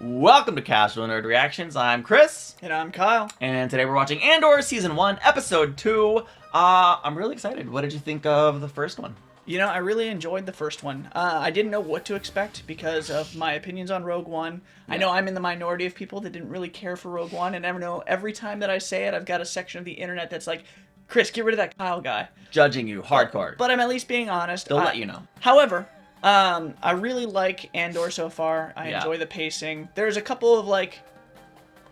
Welcome to Casual Nerd Reactions. I'm Chris. And I'm Kyle. And today we're watching Andor Season 1, Episode 2. I'm really excited. What did you think of the first one? You know, I really enjoyed the first one. I didn't know what to expect because of my opinions on Rogue One. Yeah. I know I'm in the minority of people that didn't really care for Rogue One, and I know every time that I say it, I've got a section of the internet that's like, Chris, get rid of that Kyle guy. Judging you hardcore. But I'm at least being honest. They'll let you know. However, I really like Andor so far. I enjoy the pacing. There's a couple of, like,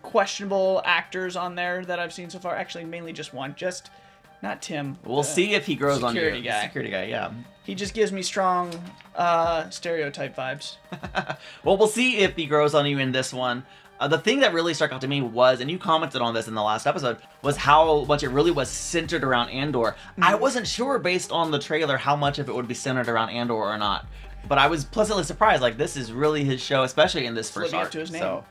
questionable actors on there that I've seen so far. Actually, mainly just one. Just not Tim. We'll see if he grows on you. Security guy. Security guy, yeah. He just gives me strong stereotype vibes. Well, we'll see if he grows on you in this one. The thing that really stuck out to me was, and you commented on this in the last episode, was how much it really was centered around Andor. I wasn't sure based on the trailer how much of it would be centered around Andor or not. But I was pleasantly surprised. Like, this is really his show, especially in this first arc. To his name. So,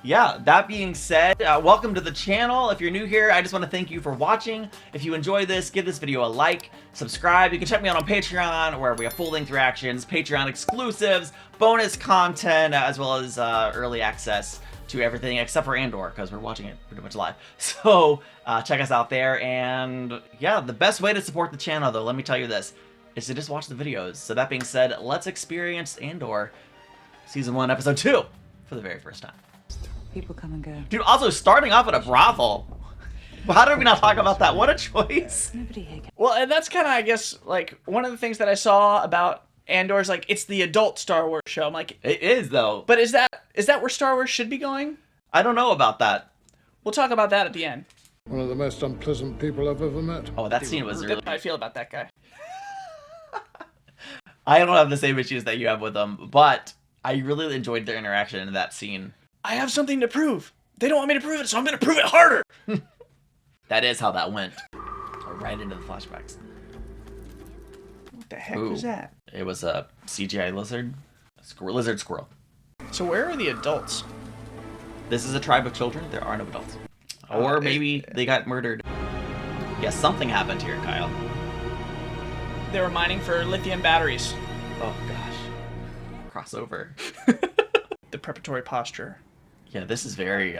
yeah, that being said, welcome to the channel. If you're new here, I just want to thank you for watching. If you enjoy this, give this video a like, subscribe. You can check me out on Patreon, where we have full-length reactions, Patreon exclusives, bonus content, as well as early access to everything except for Andor, because we're watching it pretty much live. So check us out there. And yeah, the best way to support the channel, though, let me tell you this, is to just watch the videos. So that being said, let's experience Andor Season 1, Episode 2 for the very first time. People come and go. Dude, also starting off at a brothel. How did we not talk about that? What a choice. Nobody here can... Well, and that's kind of, I guess, like, one of the things that I saw about Andor is, like, it's the adult Star Wars show. I'm like... It is, though. But is that where Star Wars should be going? I don't know about that. We'll talk about that at the end. One of the most unpleasant people I've ever met. Oh, that scene was really... That's how I feel about that guy. I don't have the same issues that you have with them, but I really enjoyed their interaction in that scene. I have something to prove. They don't want me to prove it, so I'm going to prove it harder. That is how that went. Right into the flashbacks. What the heck was that? It was a CGI lizard. Lizard squirrel. So where are the adults? This is a tribe of children. There are no adults. Or maybe they got murdered. Yeah, something happened here, Kyle. They were mining for lithium batteries. Oh, gosh. Crossover. The preparatory posture. Yeah, this is very,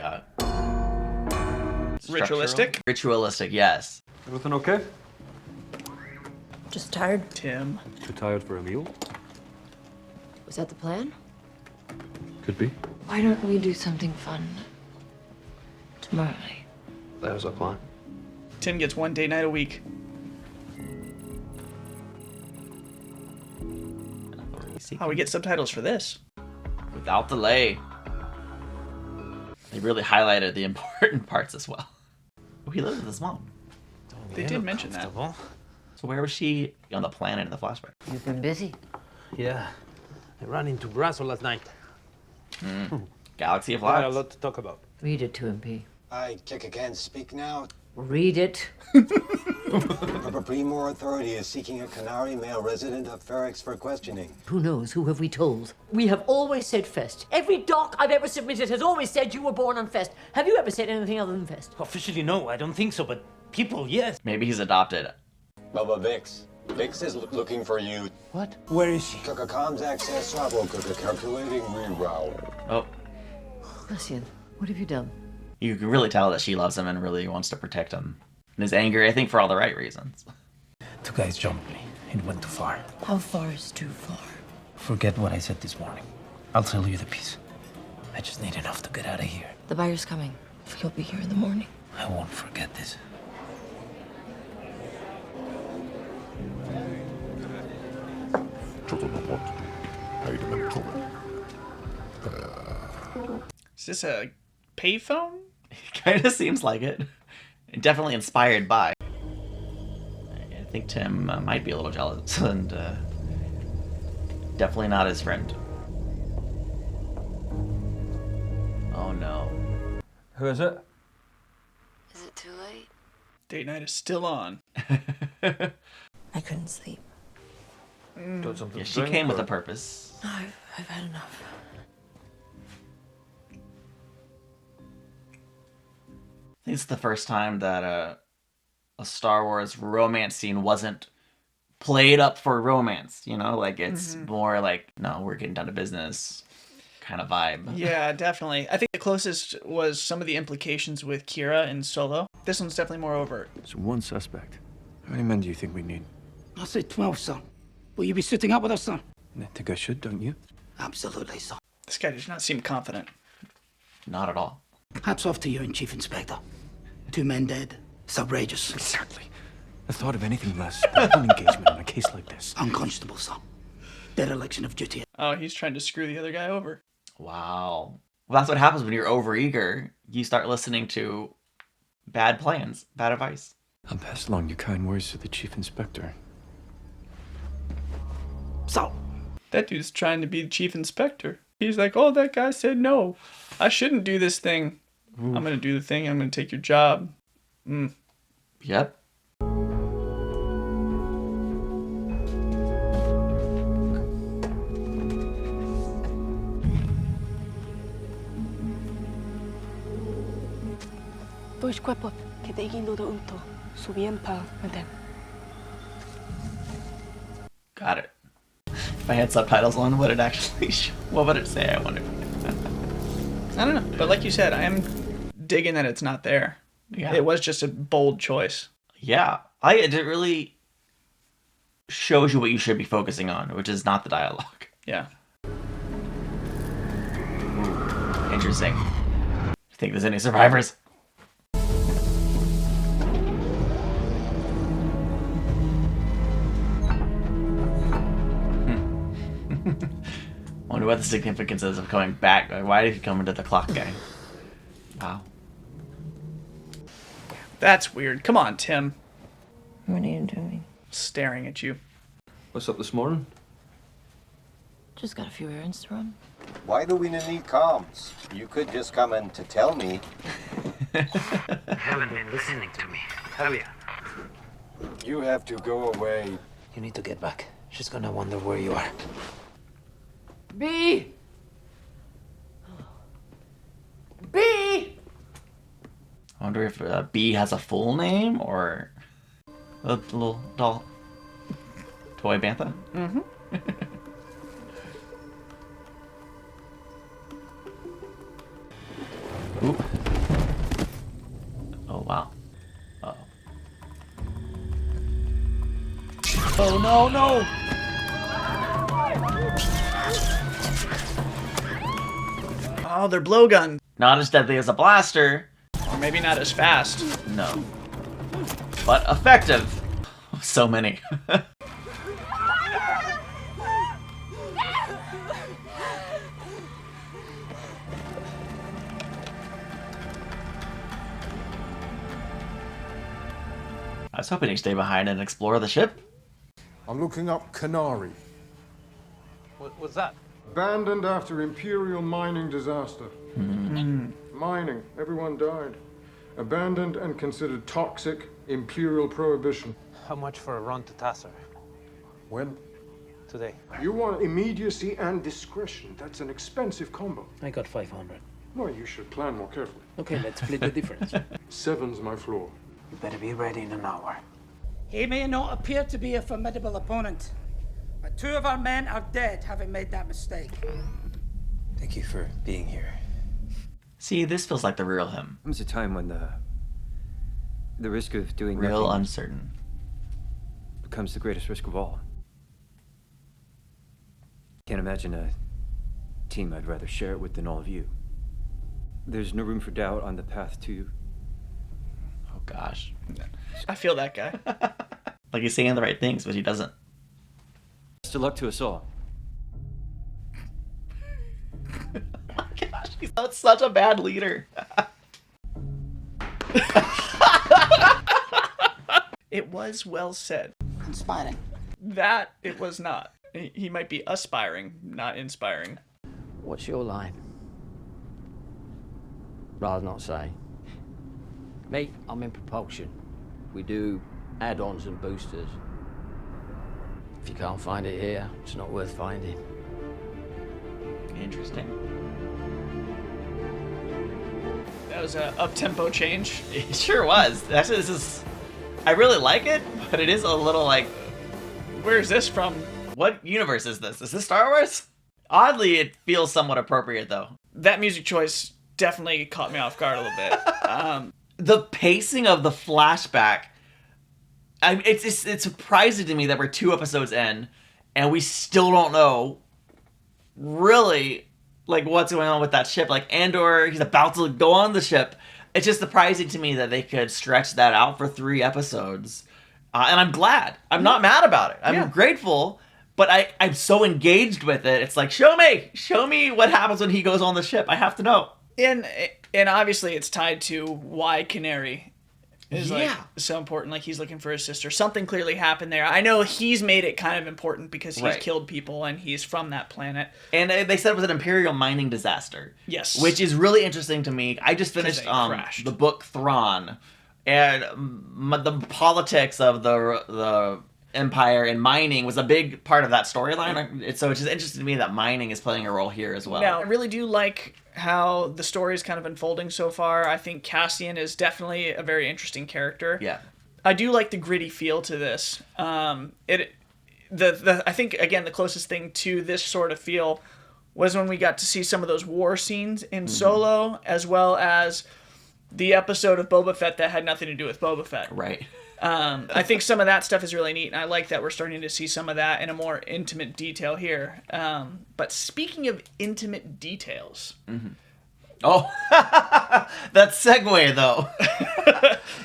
ritualistic? Ritualistic, yes. Everything okay? Just tired. Tim. Too tired for a meal? Was that the plan? Could be. Why don't we do something fun tomorrow night? That was our plan. Tim gets one date night a week. Oh, we get subtitles for this. Without delay. They really highlighted the important parts as well. Oh, he lives with his mom. They did mention that. So where was she on the planet in the flashback? You've been busy. Yeah, I ran into Brasso last night. Galaxy of Got a Lights. lot to talk about. Read it to him, P. I kick again, speak now. Read it. Papa Primor Authority is seeking a Canary male resident of Ferrex for questioning. Who knows? Who have we told? We have always said Fest. Every doc I've ever submitted has always said you were born on Fest. Have you ever said anything other than Fest? Officially, no, I don't think so, but people, yes. Maybe he's adopted. Baba Vix. Vix is looking for you. What? Where is she? Kaka comms access trouble. Kaka calculating reroute. Oh, Lucian, what have you done? you can really tell that she loves him and really wants to protect him. And is angry, I think, for all the right reasons. Two guys jumped me. It went too far. How far is too far? Forget what I said this morning. I'll tell you the piece. I just need enough to get out of here. The buyer's coming. He'll be here in the morning. I won't forget this. Is this a payphone? It kind of seems like it. Definitely inspired by. I think Tim might be a little jealous and definitely not his friend. Oh no. Who is it? Is it too late? Date night is still on. I couldn't sleep. Doing something Yeah, to she drink, came with or- a purpose. No, I've had enough. I think it's the first time that a Star Wars romance scene wasn't played up for romance, you know? Like, it's more like, no, we're getting down to business. kind of vibe. Yeah, definitely. I think the closest was some of the implications with Kira and Solo. This one's definitely more overt. So one suspect. How many men do you think we need? I say 12, sir. Will you be suiting up with us, sir? I think I should, don't you? Absolutely, sir. This guy does not seem confident. Not at all. Hats off to you and Chief Inspector. 2 men dead. It's outrageous. Exactly. The thought of anything less than full engagement on a case like this. Unconscionable, sir. Dereliction of duty. Oh, he's trying to screw the other guy over. Wow. Well, that's what happens when you're overeager. You start listening to bad plans, bad advice. I'll pass along your kind words to the Chief Inspector. So, That dude's trying to be the chief inspector. He's like, oh, that guy said no. I shouldn't do this thing. I'm going to do the thing. I'm going to take your job. Yep. Dois cuerpos que te guindo de unto, subían pa madem. Got it. If I had subtitles on, what would it say? I wonder. I don't know. But like you said, I am digging that it's not there. Yeah. It was just a bold choice. Yeah. It really shows you what you should be focusing on, which is not the dialogue. Yeah. Interesting. You think there's any survivors? Wonder what the significance is of coming back. Like, why did he come into the clock guy? Wow. That's weird. Come on, Tim. What are you doing? Staring at you. What's up this morning? Just got a few errands to run. Why do we need comms? You could just come in to tell me. Haven't been listening to me, have you? You have to go away. You need to get back. She's gonna wonder where you are. B! B! I wonder if B has a full name or a little doll. Toy Bantha? Mm-hmm. Oop. Oh, wow. Uh-oh. Oh, no, no! Oh, they're blowguns. Not as deadly as a blaster. Or maybe not as fast. No. But effective. So many. I was hoping he'd stay behind and explore the ship. I'm looking up Canary. What's that? Abandoned after Imperial mining disaster. Mining, everyone died. Abandoned and considered toxic, Imperial prohibition. How much for a run to Tasser? When? Today. You want immediacy and discretion. That's an expensive combo. I got 500. Well, you should plan more carefully. Okay, let's split the difference. 7's my floor. You better be ready in an hour. he may not appear to be a formidable opponent, but 2 of our men are dead having made that mistake. Thank you for being here. See, this feels like the real him. Comes a time when the risk of doing Real nothing uncertain. becomes the greatest risk of all. Can't imagine a team I'd rather share it with than all of you. There's no room for doubt on the path to... Oh gosh. I feel that guy. Like he's saying the right things, but he doesn't. Best of luck to us all. Gosh, he's not such a bad leader. It was well said. Inspiring. That it was not. He might be aspiring, not inspiring. What's your line? Rather not say. Me, I'm in propulsion. We do add-ons and boosters. If you can't find it here, it's not worth finding. Interesting. That was a up-tempo change. It sure was. Actually, this is... I really like it, but it is a little like... Where is this from? What universe is this? Is this Star Wars? Oddly, it feels somewhat appropriate though. That music choice definitely caught me off guard a little bit. The pacing of the flashback, it's surprising to me that we're 2 episodes in and we still don't know really like what's going on with that ship. Like Andor, he's about to go on the ship. It's just surprising to me that they could stretch that out for 3 episodes. And I'm glad. I'm not mad about it. I'm grateful, but I'm so engaged with it. It's like, show me what happens when he goes on the ship. I have to know. And obviously it's tied to why Canary is like so important. Like he's looking for his sister. Something clearly happened there. I know he's made it kind of important because he's killed people and he's from that planet. And they said it was an Imperial mining disaster. Yes. Which is really interesting to me. I just finished the book Thrawn, and the politics of the Empire and mining was a big part of that storyline. So it's just interesting to me that mining is playing a role here as well. Now, I really do like how the story is kind of unfolding so far. I think Cassian is definitely a very interesting character. Yeah. I do like the gritty feel to this. I think again the closest thing to this sort of feel was when we got to see some of those war scenes in Solo, as well as the episode of Boba Fett that had nothing to do with Boba Fett. Right. I think some of that stuff is really neat, and I like that we're starting to see some of that in a more intimate detail here. But speaking of intimate details... Oh, that segue though.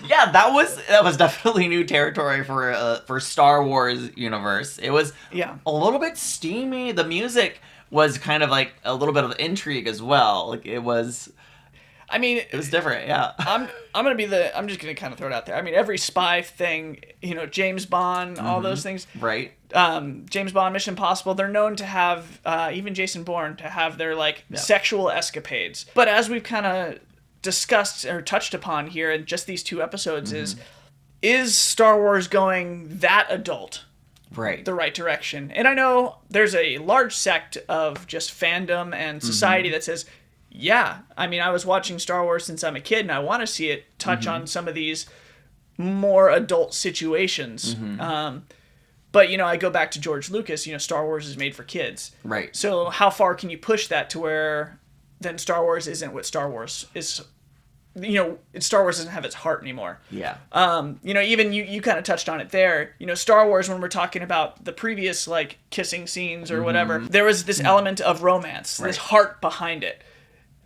Yeah, that was definitely new territory for Star Wars universe. It was a little bit steamy. The music was kind of like a little bit of intrigue as well. Like it was... I mean, it was different, yeah. I'm just gonna kind of throw it out there. I mean, every spy thing, James Bond, all those things, right? James Bond, Mission Impossible, they're known to have even Jason Bourne to have their sexual escapades. But as we've kind of discussed or touched upon here in just these 2 episodes, is Star Wars going that adult? Right. The right direction. And I know there's a large sect of just fandom and society that says, yeah, I mean, I was watching Star Wars since I'm a kid, and I want to see it touch on some of these more adult situations. But, I go back to George Lucas, Star Wars is made for kids. Right. So how far can you push that to where then Star Wars isn't what Star Wars is? Star Wars doesn't have its heart anymore. Yeah. Even you kind of touched on it there. Star Wars, when we're talking about the previous, kissing scenes or whatever, there was this element of romance, this heart behind it.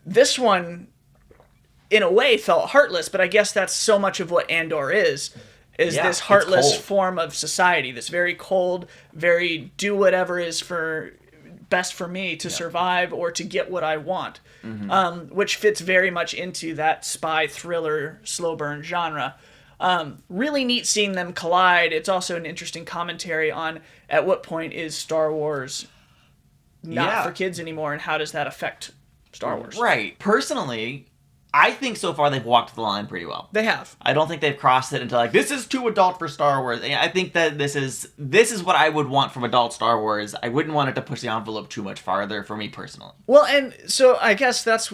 This one, in a way, felt heartless, but I guess that's so much of what Andor is this heartless form of society, this very cold, very do whatever is best for me to survive or to get what I want, which fits very much into that spy thriller, slow burn genre. Really neat seeing them collide. It's also an interesting commentary on at what point is Star Wars not for kids anymore, and how does that affect Star Wars. Right. Personally, I think so far they've walked the line pretty well. They have. I don't think they've crossed it into this is too adult for Star Wars. I think that this is what I would want from adult Star Wars. I wouldn't want it to push the envelope too much farther for me personally. Well, and so I guess that's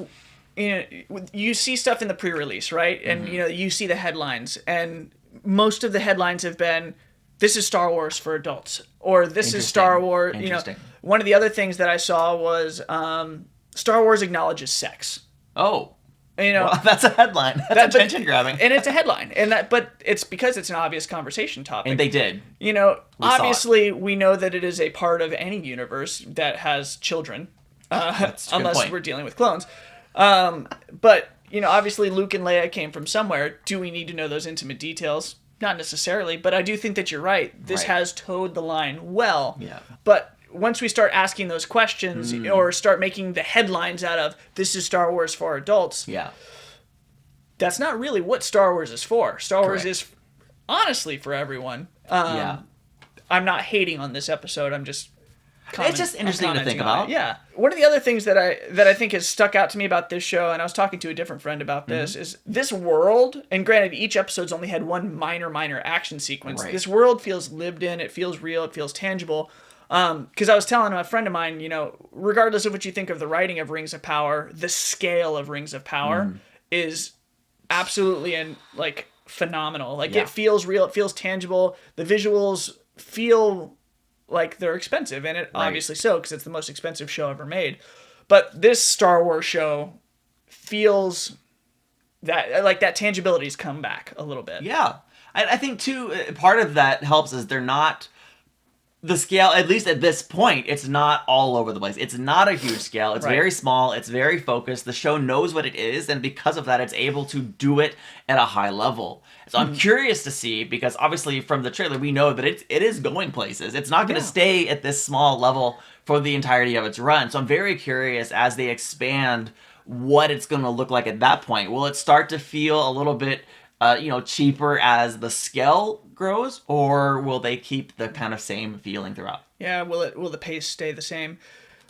you see stuff in the pre-release, right? And you see the headlines, and most of the headlines have been, "This is Star Wars for adults," or "This is Star Wars." One of the other things that I saw was Star Wars acknowledges sex. Oh. Well, that's a headline. That's attention grabbing. And it's a headline. But it's because it's an obvious conversation topic. And they did. Obviously we know that it is a part of any universe that has children. Unless we're dealing with clones. But, obviously Luke and Leia came from somewhere. Do we need to know those intimate details? Not necessarily, but I do think that you're right. This has towed the line well. Yeah. But once we start asking those questions or start making the headlines out of this is Star Wars for adults, that's not really what Star Wars is for. Star Wars is honestly for everyone. I'm not hating on this episode. I'm just it's just interesting to think about. Yeah. One of the other things that I think has stuck out to me about this show, and I was talking to a different friend about this, is this world, and granted each episode's only had one minor action sequence. This world feels lived in, it feels real, it feels tangible. Because I was telling a friend of mine, regardless of what you think of the writing of Rings of Power, the scale of Rings of Power is absolutely phenomenal. It feels real, it feels tangible. The visuals feel like they're expensive, and it Right. obviously so, because it's the most expensive show ever made. But this Star Wars show feels that like that tangibility's come back a little bit. Yeah. I think, too, part of that helps is they're not... The scale, at least at this point, it's not all over the place. It's not a huge scale. It's Right. very small. It's very focused. The show knows what it is, and because of that, it's able to do it at a high level. So I'm curious to see, because obviously from the trailer, we know that it is going places. It's not going to stay at this small level for the entirety of its run. So I'm very curious as they expand what it's going to look like at that point. Will it start to feel a little bit, cheaper as the scale grows, or will they keep the kind of same feeling throughout? Yeah, will the pace stay the same?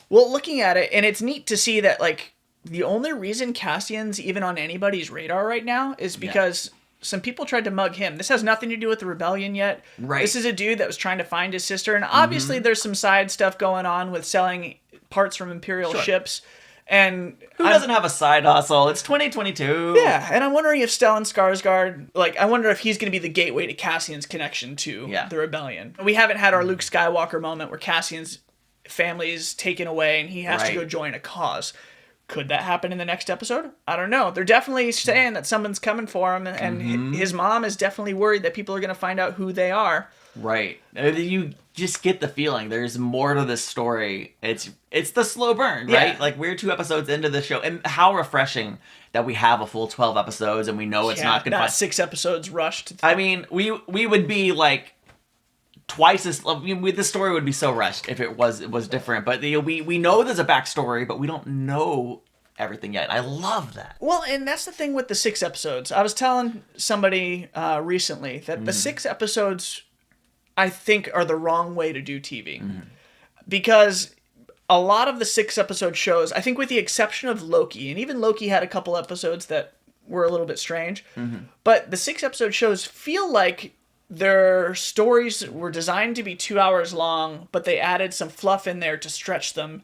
Well, looking at it, and it's neat to see that like the only reason Cassian's even on anybody's radar right now is because some people tried to mug him. This has nothing to do with the rebellion yet. Right. This is a dude that was trying to find his sister, and obviously there's some side stuff going on with selling parts from Imperial ships. And who doesn't have a side hustle? It's 2022. Yeah, and I'm wondering if Stellan Skarsgård, I wonder if he's going to be the gateway to Cassian's connection to the rebellion. We haven't had our Luke Skywalker moment where Cassian's family is taken away and he has to go join a cause. Could that happen in the next episode? I don't know. They're definitely saying that someone's coming for him, and his mom is definitely worried that people are going to find out who they are. Right. You just get the feeling there's more to this story. It's the slow burn, right? Yeah. Like, we're 2 episodes into the show, and how refreshing that we have a full 12 episodes and we know it's not going to... Not 6 episodes rushed. I mean, we would be like twice as... I mean, the story would be so rushed if it was different. But we know there's a backstory, but we don't know everything yet. I love that. Well, and that's the thing with the 6 episodes. I was telling somebody recently that the 6 episodes, I think, are the wrong way to do TV. Because a lot of the 6 episode shows, I think with the exception of Loki, and even Loki had a couple episodes that were a little bit strange, but the 6 episode shows feel like their stories were designed to be 2 hours long, but they added some fluff in there to stretch them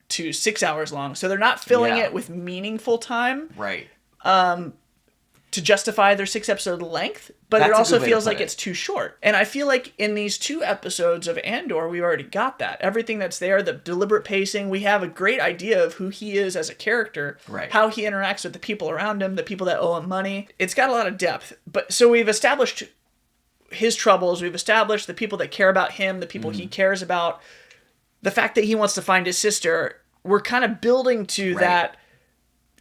to 6 hours long. So they're not filling it with meaningful time. Right. To justify their 6 episode length, but That's it a also good way to feels put like it. it's too short. And I feel like in these 2 episodes of Andor, we've already got that. Everything that's there, the deliberate pacing, we have a great idea of who he is as a character, Right. how he interacts with the people around him, the people that owe him money. It's got a lot of depth. But so we've established his troubles, we've established the people that care about him, the people he cares about, the fact that he wants to find his sister. We're kind of building to that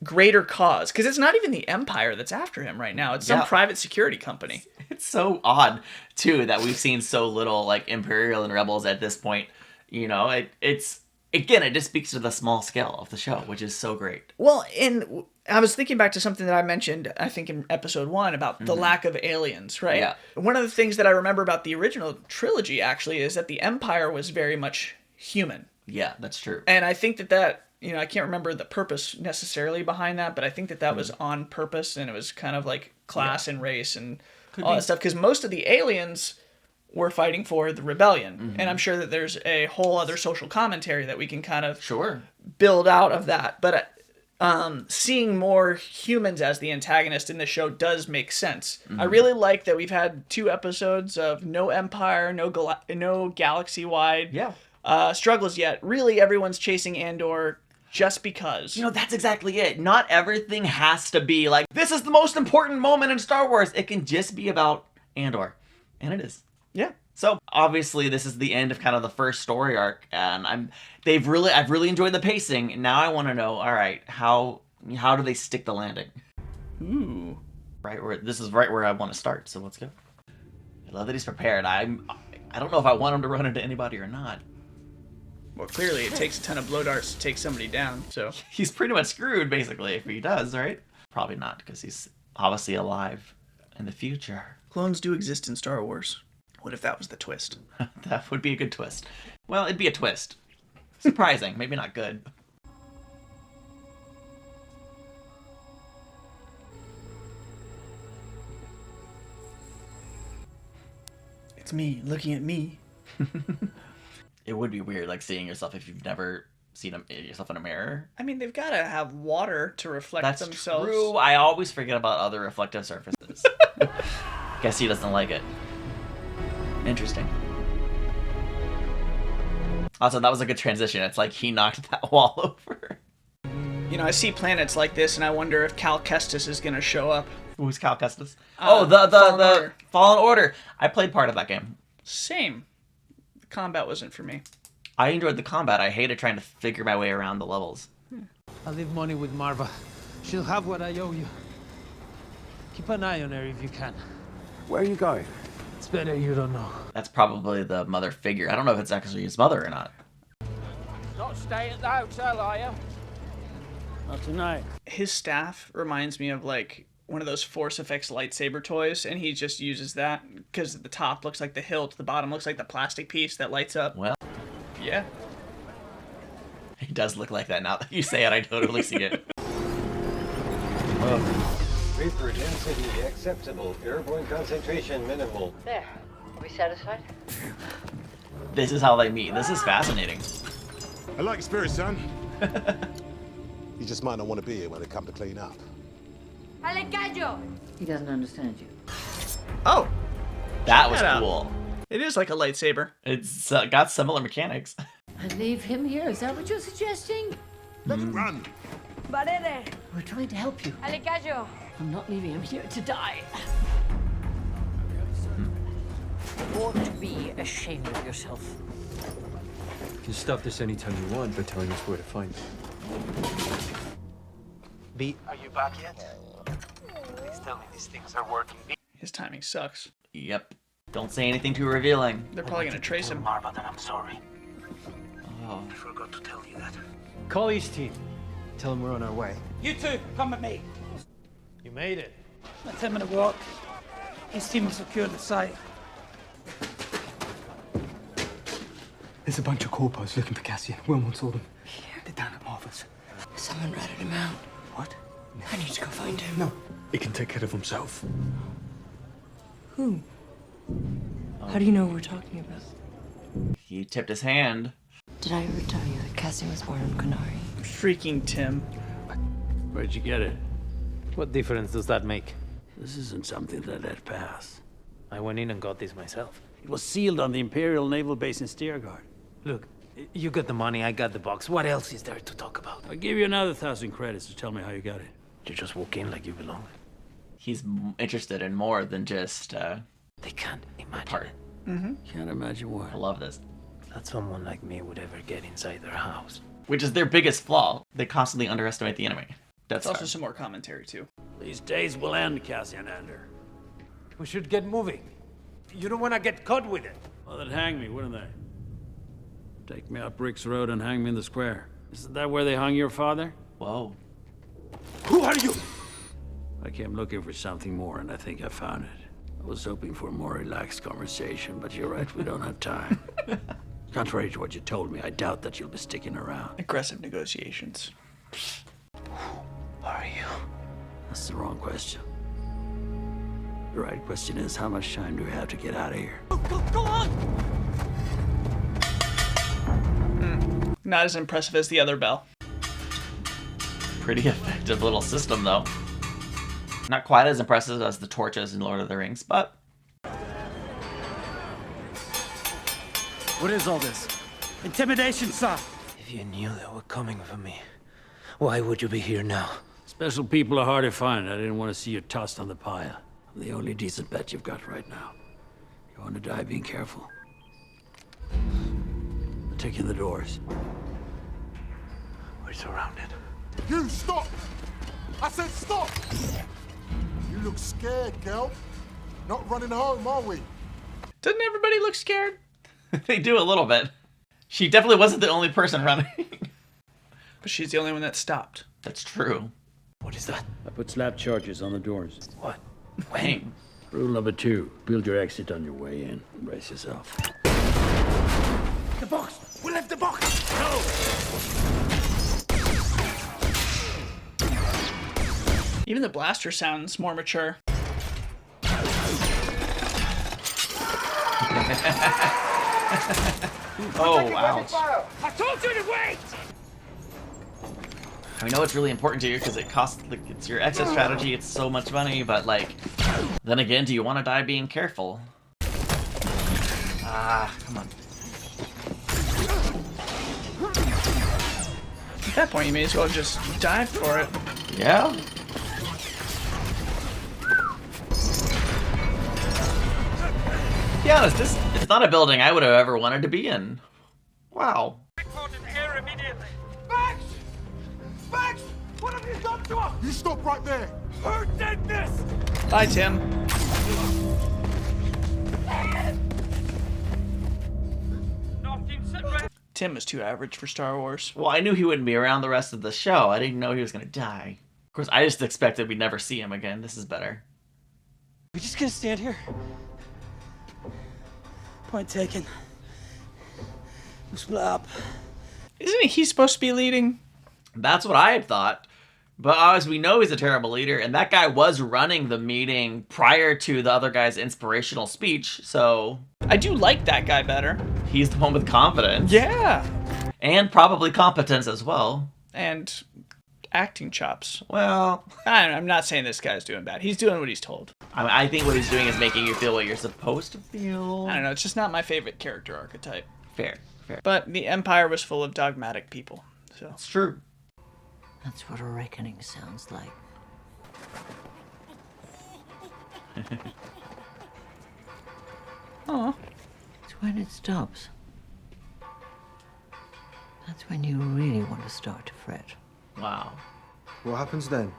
greater cause, because it's not even the Empire that's after him right now. It's some private security company. It's so odd, too, that we've seen so little, like, Imperial and Rebels at this point. You know, it's again, it just speaks to the small scale of the show, which is so great. Well, and I was thinking back to something that I mentioned, I think in episode 1, about the lack of aliens, right? Yeah. One of the things that I remember about the original trilogy, actually, is that the Empire was very much human. Yeah, that's true. And I think that I can't remember the purpose necessarily behind that, but I think that was on purpose, and it was kind of like class and race and all that stuff, because most of the aliens were fighting for the rebellion. And I'm sure that there's a whole other social commentary that we can kind of build out of that. But seeing more humans as the antagonist in the show does make sense. I really like that we've had 2 episodes of no Empire, no galaxy-wide struggles yet. Really, everyone's chasing Andor just because. That's exactly it. Not everything has to be like, this is the most important moment in Star Wars. It can just be about Andor. And it is. Yeah. So obviously this is the end of kind of the first story arc, and I've really enjoyed the pacing. Now I want to know, all right, how do they stick the landing? Ooh. This is right where I want to start. So let's go. I love that he's prepared. I don't know if I want him to run into anybody or not. Well, clearly it takes a ton of blow darts to take somebody down, so... He's pretty much screwed, basically, if he does, right? Probably not, because he's obviously alive in the future. Clones do exist in Star Wars. What if that was the twist? That would be a good twist. Well, it'd be a twist. Surprising, maybe not good. It's me, looking at me. It would be weird, like, seeing yourself if you've never seen yourself in a mirror. I mean, they've got to have water to reflect themselves. That's true. I always forget about other reflective surfaces. Guess he doesn't like it. Interesting. Also, that was a good transition. It's like he knocked that wall over. You know, I see planets like this, and I wonder if Cal Kestis is going to show up. Who's Cal Kestis? Oh, the Fallen Order. I played part of that game. Same. The combat wasn't for me. I enjoyed the combat. I hated trying to figure my way around the levels. I'll leave money with Marva. She'll have what I owe you. Keep an eye on her if you can. Where are you going? It's better you don't know. That's probably the mother figure. I don't know if it's actually his mother or not. Not staying at the hotel, are you? Not tonight. His staff reminds me of like one of those Force Effects lightsaber toys, and he just uses that because the top looks like the hilt, the bottom looks like the plastic piece that lights up. Well, yeah. He does look like that now that you say it. I totally see it. Vapor density acceptable. Airborne concentration minimal. There. Are we satisfied? This is how they meet. This is fascinating. I like your spirit, son. You just might not want to be here when they come to clean up. He doesn't understand you. Oh, that was out. cool. It is like a lightsaber. It's got similar mechanics. And leave him here? Is that what you're suggesting? Let's run. We're trying to help you. I'm not leaving him here to die. You ought to be ashamed of yourself. You can stop this anytime you want by telling us where to find it. B. Are you back yet? Please tell me these things are working. His timing sucks. Yep. Don't say anything too revealing. They're probably going to trace him. Marva, then I'm sorry. Oh. I forgot to tell you that. Call East Team. Tell them we're on our way. You two, come with me. You made it. A 10-minute walk. His team will secure the site. There's a bunch of corpos looking for Cassian. Wilmot saw them. They're down at Martha's. Someone ratted him out. What? I need to go find him. No, he can take care of himself. Who? How do you know what we're talking about? He tipped his hand. Did I ever tell you that Cassian was born on Canary? Freaking Tim. Where'd you get it? What difference does that make? This isn't something that I let pass. I went in and got this myself. It was sealed on the Imperial Naval Base in Steergard. Look, you got the money, I got the box. What else is there to talk about? I'll give you another 1,000 credits to tell me how you got it. You just walk in like you belong. He's interested in more than just They can't imagine part. it. Can't imagine I what. love this. That someone like me would ever get inside their house. Which is their biggest flaw. They constantly underestimate the enemy. That's also some more commentary too. These days will end, Cassian Andor. We should get moving. You don't want to get caught with it. Well, they'd hang me, wouldn't they? Take me up Bricks Road and hang me in the square. Isn't that where they hung your father? Whoa. Who are you? I came looking for something more, and I think I found it. I was hoping for a more relaxed conversation, but you're right, we don't have time. Contrary to what you told me, I doubt that you'll be sticking around. Aggressive negotiations. Who are you? That's the wrong question. The right question is, how much time do we have to get out of here? Go on! Not as impressive as the other bell. Pretty effective little system, though. Not quite as impressive as the torches in Lord of the Rings, but... What is all this? Intimidation, sir. If you knew they were coming for me, why would you be here now? Special people are hard to find. I didn't want to see you tossed on the pile. I'm the only decent bet you've got right now. You want to die being careful. I'm taking the doors. We're surrounded. You stop! I said stop! You look scared, girl. Not running home, are we? Doesn't everybody look scared? They do a little bit. She definitely wasn't the only person running. But she's the only one that stopped. That's true. What is that? I put slap charges on the doors. What? Wayne. Rule number 2, build your exit on your way in. Brace yourself. The box! We left the box! Even the blaster sounds more mature. Oh, ouch. I told you to wait! I know it's really important to you because it costs, like, it's your exit strategy, it's so much money, but like, then again, do you want to die being careful? Ah, come on. At that point, you may as well just dive for it. Yeah. To be honest, this is not a building I would have ever wanted to be in. Wow. Max! Max! What have you done to us? You stop right there. Who did this? Bye, Tim. Tim was too average for Star Wars. Well, I knew he wouldn't be around the rest of the show. I didn't know he was going to die. Of course, I just expected we'd never see him again. This is better. We just gonna stand here? Point taken. We'll split up. Isn't he supposed to be leading? That's what I had thought. But as we know, he's a terrible leader, and that guy was running the meeting prior to the other guy's inspirational speech, so... I do like that guy better. He's the one with confidence. Yeah. And probably competence as well. And acting chops. Well... I'm not saying this guy's doing bad. He's doing what he's told. I think what he's doing is making you feel what you're supposed to feel. I don't know, it's just not my favorite character archetype. Fair, fair. But the Empire was full of dogmatic people, so... It's true. That's what a reckoning sounds like. Oh. It's when it stops. That's when you really want to start to fret. Wow. What happens then?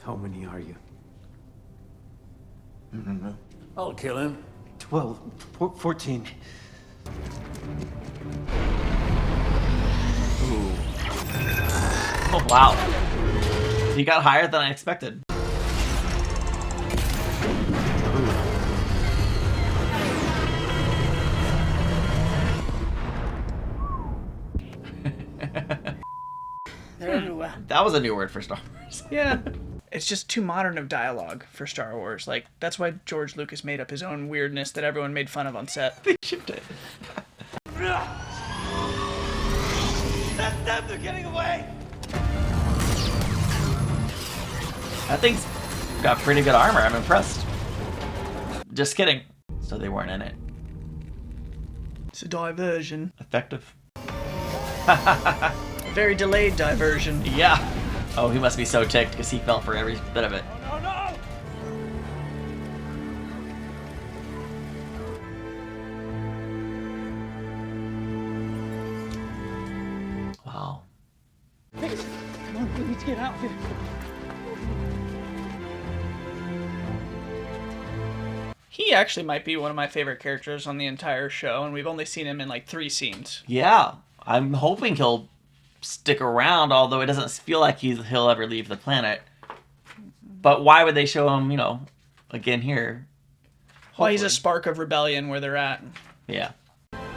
How many are you? I don't know. I'll kill him. 12, 14. Ooh. Oh, wow. He got higher than I expected. They're everywhere. That was a new word for Star Wars. Yeah. It's just too modern of dialogue for Star Wars. Like, that's why George Lucas made up his own weirdness that everyone made fun of on set. They shipped it. That's them, they're getting away! That thing's got pretty good armor. I'm impressed. Just kidding. So they weren't in it. It's a diversion. Effective. Very delayed diversion. Yeah. Oh, he must be so ticked because he fell for every bit of it. No, no! Wow. Please, come on, we need to get out of here. He actually might be one of my favorite characters on the entire show, and we've only seen him in like 3 scenes. Yeah. I'm hoping he'll stick around, although it doesn't feel like he'll ever leave the planet. But why would they show him, you know, again here? Hopefully. Well, he's a spark of rebellion where they're at. Yeah.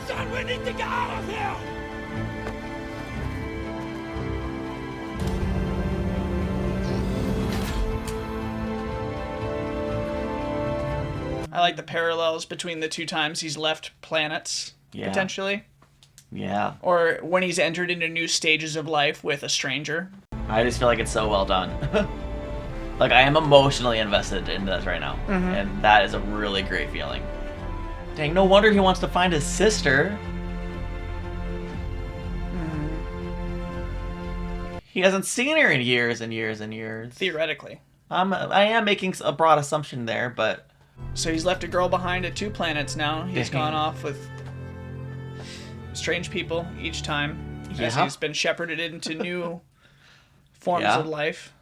Son, we need to get out of here! I like the parallels between the 2 times he's left planets, potentially. Yeah. Or when he's entered into new stages of life with a stranger. I just feel like it's so well done. Like, I am emotionally invested in this right now. And that is a really great feeling. Dang, no wonder he wants to find his sister. He hasn't seen her in years and years and years. Theoretically. I am making a broad assumption there, but... So he's left a girl behind at 2 planets now. He's gone off with strange people each time. As he's been shepherded into new forms of life.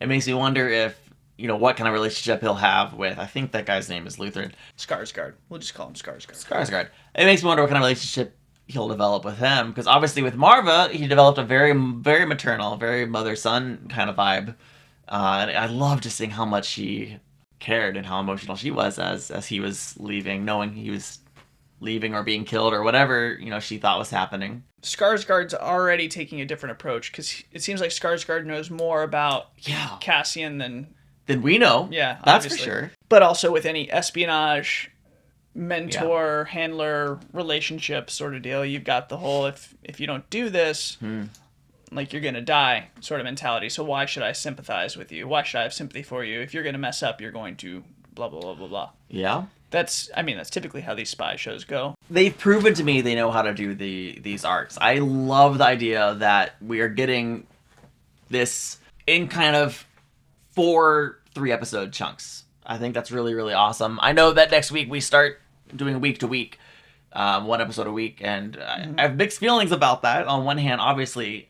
It makes me wonder if, you know, what kind of relationship he'll have with, I think that guy's name is Lutheran. Skarsgård. We'll just call him Skarsgård. Skarsgård. It makes me wonder what kind of relationship he'll develop with him. Because obviously with Marva, he developed a very, very maternal, very mother-son kind of vibe. And I love just seeing how much she cared and how emotional she was as he was leaving, knowing he was leaving or being killed or whatever, you know, she thought was happening. Skarsgård's already taking a different approach because it seems like Skarsgård knows more about Cassian than we know. Yeah, that's obviously. for sure. But also with any espionage, mentor, handler relationship sort of deal, you've got the whole if you don't do this, like you're gonna die sort of mentality. So why should I sympathize with you? Why should I have sympathy for you? If you're gonna mess up, you're going to blah blah blah blah blah. Yeah. That's typically how these spy shows go. They've proven to me they know how to do these arcs. I love the idea that we are getting this in kind of 4 3-episode chunks. I think that's really, really awesome. I know that next week we start doing week to week, 1 episode a week, and I have mixed feelings about that. On one hand, obviously,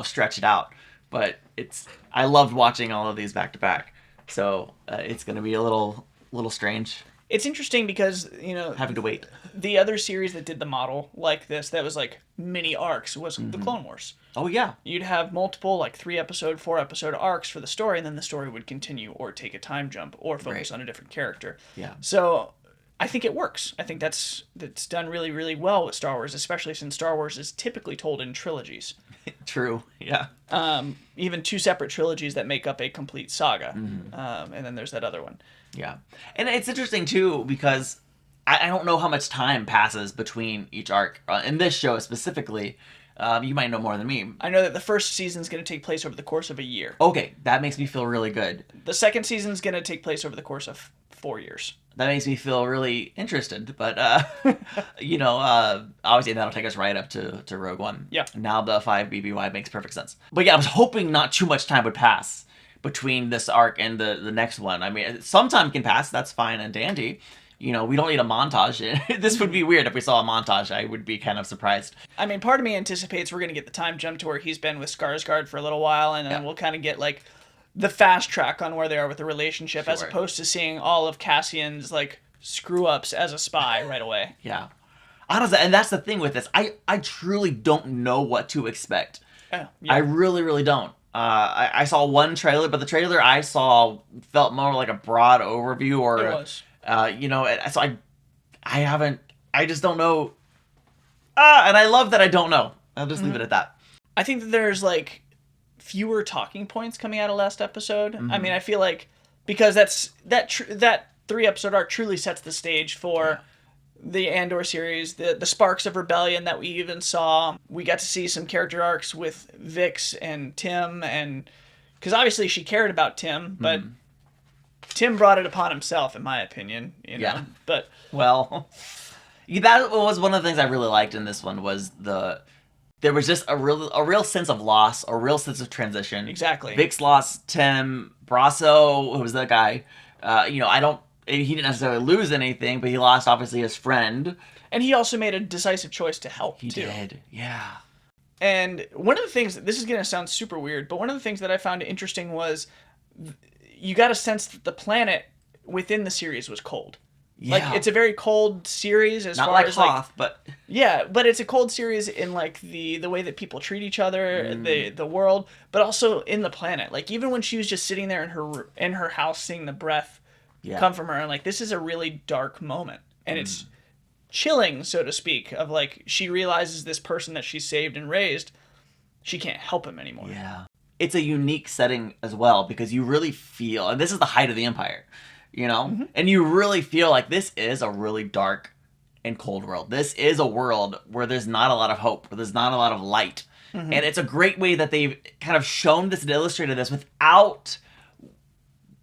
stretch it out, but I loved watching all of these back to back. So it's going to be a little strange. It's interesting because, having to wait. The other series that did the model like this, that was like mini arcs, was the Clone Wars. Oh, yeah. You'd have multiple, like 3-episode, 4-episode arcs for the story, and then the story would continue or take a time jump or focus on a different character. Yeah. So I think it works. I think that's done really, really well with Star Wars, especially since Star Wars is typically told in trilogies. True, yeah. Even 2 separate trilogies that make up a complete saga. And then there's that other one. Yeah. And it's interesting, too, because I don't know how much time passes between each arc. In this show specifically, you might know more than me. I know that the first season's going to take place over the course of a year. Okay, that makes me feel really good. The second season's going to take place over the course of 4 years. That makes me feel really interested, but obviously that'll take us right up to Rogue One. Yeah. Now the 5 BBY makes perfect sense. But yeah, I was hoping not too much time would pass between this arc and the next one. I mean, some time can pass. That's fine and dandy. We don't need a montage. This would be weird if we saw a montage. I would be kind of surprised. I mean, part of me anticipates we're going to get the time jump to where he's been with Skarsgård for a little while, and then we'll kind of get like the fast track on where they are with the relationship, as opposed to seeing all of Cassian's like screw ups as a spy right away. Yeah. Honestly, and that's the thing with this. I truly don't know what to expect. Yeah. I really, really don't. I saw one trailer, but the trailer I saw felt more like a broad overview, or it was. So I just don't know. And I love that I don't know. I'll just leave it at that. I think that there's like fewer talking points coming out of last episode. I mean, I feel like because that 3-episode arc truly sets the stage for the Andor series, the sparks of rebellion that we even saw. We got to see some character arcs with Vix and Tim, and because obviously she cared about Tim, but Tim brought it upon himself, in my opinion. Yeah. But well, that was one of the things I really liked in this one, was there was just a real sense of loss, a real sense of transition. Exactly. Vix lost Tim. Brasso, who was that guy, he didn't necessarily lose anything, but he lost, obviously, his friend. And he also made a decisive choice to help, He did, yeah. And one of the things, this is going to sound super weird, but one of the things that I found interesting was you got a sense that the planet within the series was cold. Yeah. Like, it's a very cold series as Not far like as Hoth, but yeah, but it's a cold series in like the way that people treat each other, the world, but also in the planet. Like, even when she was just sitting there in her house, seeing the breath come from her, and like, this is a really dark moment, and it's chilling, so to speak, of like, she realizes this person that she saved and raised, she can't help him anymore. Yeah. It's a unique setting as well, because you really feel, and this is the height of the Empire, and you really feel like this is a really dark and cold world. This is a world where there's not a lot of hope, where there's not a lot of light. And it's a great way that they've kind of shown this and illustrated this without,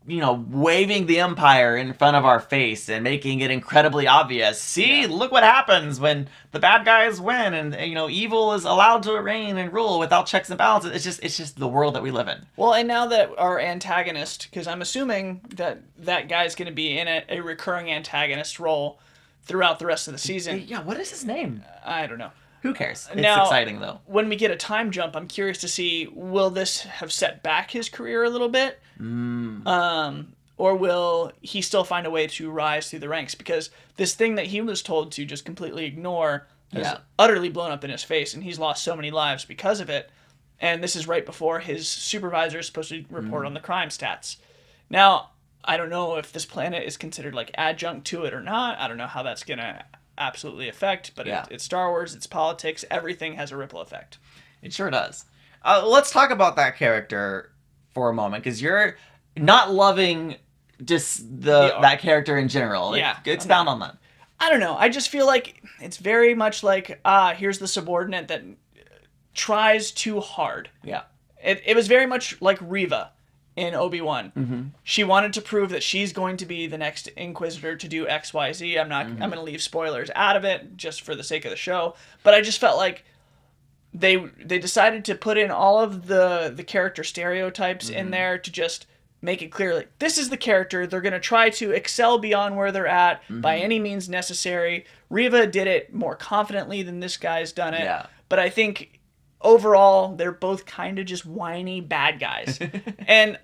waving the Empire in front of our face and making it incredibly obvious. See, look what happens when the bad guys win, and evil is allowed to reign and rule without checks and balances. It's just the world that we live in. Well, and now that our antagonist, because I'm assuming that guy's going to be in a recurring antagonist role throughout the rest of the season. Yeah, what is his name? I don't know. Who cares? It's now, exciting, though. When we get a time jump, I'm curious to see, will this have set back his career a little bit? Or will he still find a way to rise through the ranks? Because this thing that he was told to just completely ignore has utterly blown up in his face, and he's lost so many lives because of it. And this is right before his supervisor is supposed to report on the crime stats. Now, I don't know if this planet is considered like adjunct to it or not. I don't know how that's going to absolutely affect, but it's Star Wars, it's politics, everything has a ripple effect. It sure does. Let's talk about that character for a moment, because you're not loving just that character in general. Yeah. It's down on that. I don't know. I just feel like it's very much like, here's the subordinate that tries too hard. Yeah. It was very much like Reva in Obi-Wan. She wanted to prove that she's going to be the next Inquisitor to do X, Y, Z. I'm going to leave spoilers out of it just for the sake of the show. But I just felt like they decided to put in all of the character stereotypes in there to just make it clear, like, this is the character. They're going to try to excel beyond where they're at by any means necessary. Reva did it more confidently than this guy's done it. Yeah. But I think overall, they're both kind of just whiny bad guys. And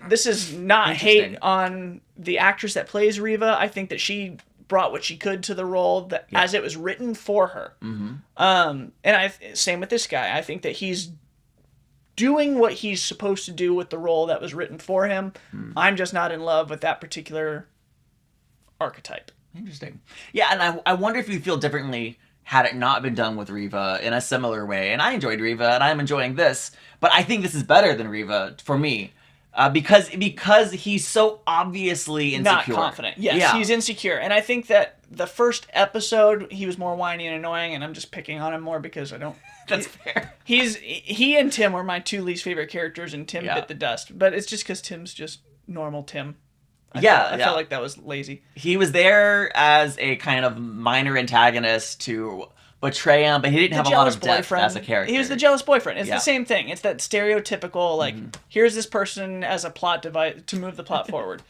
this is not hate on the actress that plays Reva. I think that she brought what she could to the role as it was written for her. And same with this guy. I think that he's doing what he's supposed to do with the role that was written for him. I'm just not in love with that particular archetype. Interesting. Yeah, and I wonder if you feel differently had it not been done with Reva in a similar way. And I enjoyed Reva, and I'm enjoying this, but I think this is better than Reva for me. Because he's so obviously insecure. Not confident. Yes, he's insecure. And I think that the first episode, he was more whiny and annoying, and I'm just picking on him more because I don't... That's fair. He and Tim were my two least favorite characters, and Tim bit the dust. But it's just because Tim's just normal Tim. I felt like that was lazy. He was there as a kind of minor antagonist to betray him, but he didn't have a lot of depth as a character. He was the jealous boyfriend. It's the same thing. It's that stereotypical, like, here's this person as a plot device to move the plot forward.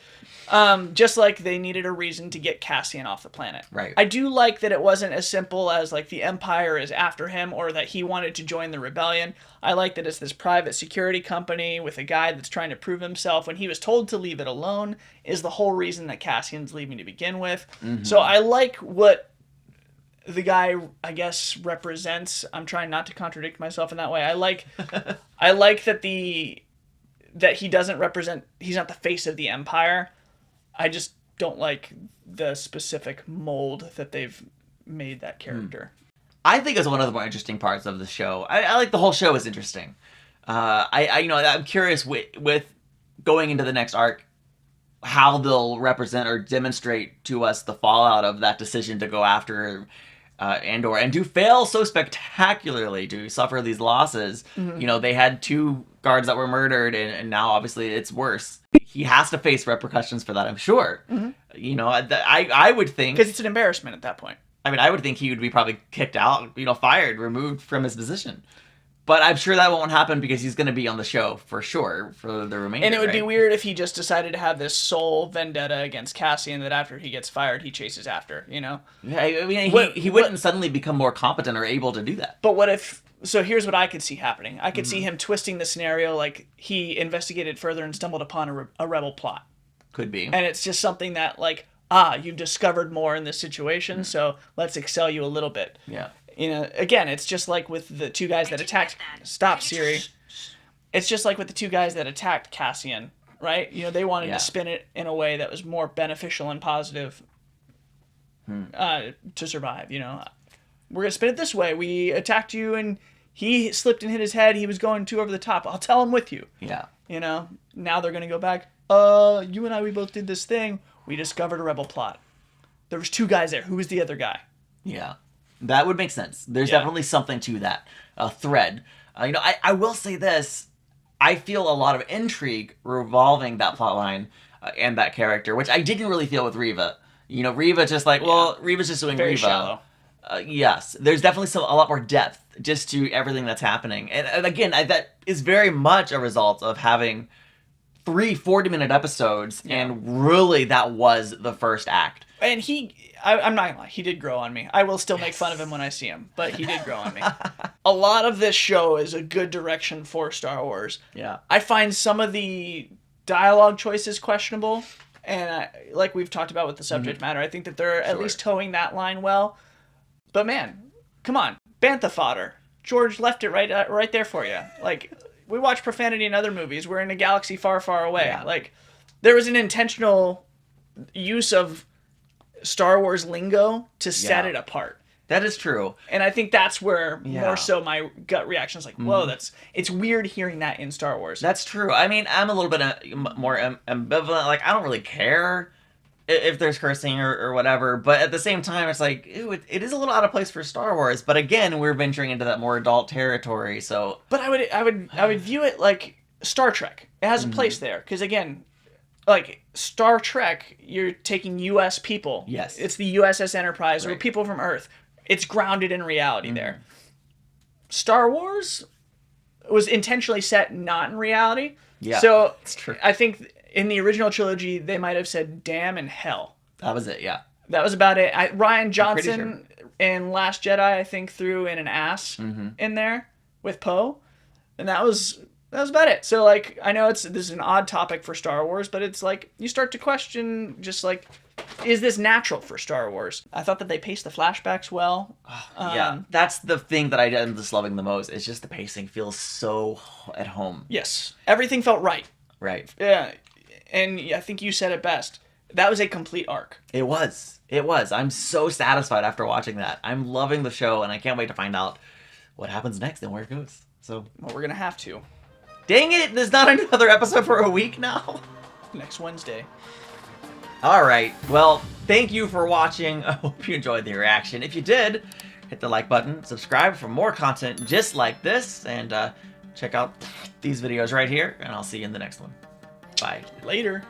Just like they needed a reason to get Cassian off the planet. Right. I do like that it wasn't as simple as, like, the Empire is after him or that he wanted to join the rebellion. I like that it's this private security company with a guy that's trying to prove himself when he was told to leave it alone is the whole reason that Cassian's leaving to begin with. So I like what the guy, I guess, represents. I'm trying not to contradict myself in that way. I like that that he doesn't represent, he's not the face of the Empire. I just don't like the specific mold that they've made that character. I think it's one of the more interesting parts of the show. I like the whole show is interesting. I'm curious with going into the next arc, how they'll represent or demonstrate to us the fallout of that decision to go after Andor and to fail so spectacularly, to suffer these losses. They had 2 guards that were murdered, and now obviously it's worse. He has to face repercussions for that, I'm sure. I would think, because it's an embarrassment at that point. I mean, I would think he would be probably kicked out, fired, removed from his position. But I'm sure that won't happen because he's going to be on the show for sure for the remainder. And it would be weird if he just decided to have this sole vendetta against Cassian that after he gets fired, he chases after, Yeah, I mean, he wouldn't suddenly become more competent or able to do that. But what if... So here's what I could see happening. I could see him twisting the scenario like he investigated further and stumbled upon a rebel plot. Could be. And it's just something that, like, you've discovered more in this situation, so let's excel you a little bit. Yeah. Again, it's just like with the 2 guys that attacked... Stop, Siri. It's just like with the 2 guys that attacked Cassian, right? They wanted to spin it in a way that was more beneficial and positive to survive, We're going to spin it this way. We attacked you and he slipped and hit his head. He was going too over the top. I'll tell him with you. Yeah. Now they're going to go back. You and I, we both did this thing. We discovered a rebel plot. There was 2 guys there. Who was the other guy? Yeah. That would make sense. There's definitely something to that thread. I will say this. I feel a lot of intrigue revolving that plotline and that character, which I didn't really feel with Reva. Reva just Reva's just doing Very Reva. shallow. Yes, there's definitely a lot more depth just to everything that's happening. And again, that is very much a result of having 3 40-minute episodes, and really that was the first act. And I'm not gonna lie, he did grow on me. I will still make fun of him when I see him, but he did grow on me. A lot of this show is a good direction for Star Wars. Yeah. I find some of the dialogue choices questionable, and like we've talked about with the subject matter, I think that they're at least towing that line well. But man, come on, bantha fodder. George left it right there for you. Like, we watch profanity in other movies. We're in a galaxy far, far away. Yeah. Like, there was an intentional use of Star Wars lingo to set it apart. That is true. And I think that's where more so my gut reaction is like, whoa, it's weird hearing that in Star Wars. That's true. I mean, I'm a little bit more ambivalent. Like, I don't really care if there's cursing or whatever, but at the same time, it's like, ew, it is a little out of place for Star Wars. But again, we're venturing into that more adult territory, so. But I would view it like Star Trek. It has a place there, because again, like Star Trek, you're taking U.S. people. Yes. It's the USS Enterprise or Right. people from Earth. It's grounded in reality there. Star Wars was intentionally set not in reality. Yeah, So it's true. I think in the original trilogy, they might have said damn and hell. That was it, yeah. That was about it. Ryan pretty Johnson in Last Jedi, I think, threw in an ass in there with Poe. And that was about it. So, like, I know this is an odd topic for Star Wars, but it's like, you start to question just, like, is this natural for Star Wars? I thought that they paced the flashbacks well. Yeah, that's the thing that I am just loving the most. It's just the pacing feels so at home. Yes. Everything felt right. Right. Yeah. And I think you said it best. That was a complete arc. It was. It was. I'm so satisfied after watching that. I'm loving the show, and I can't wait to find out what happens next and where it goes. So, well, we're going to have to. Dang it, there's not another episode for a week now. Next Wednesday. All right. Well, thank you for watching. I hope you enjoyed the reaction. If you did, hit the like button, subscribe for more content just like this, and check out these videos right here, and I'll see you in the next one. Bye. Later.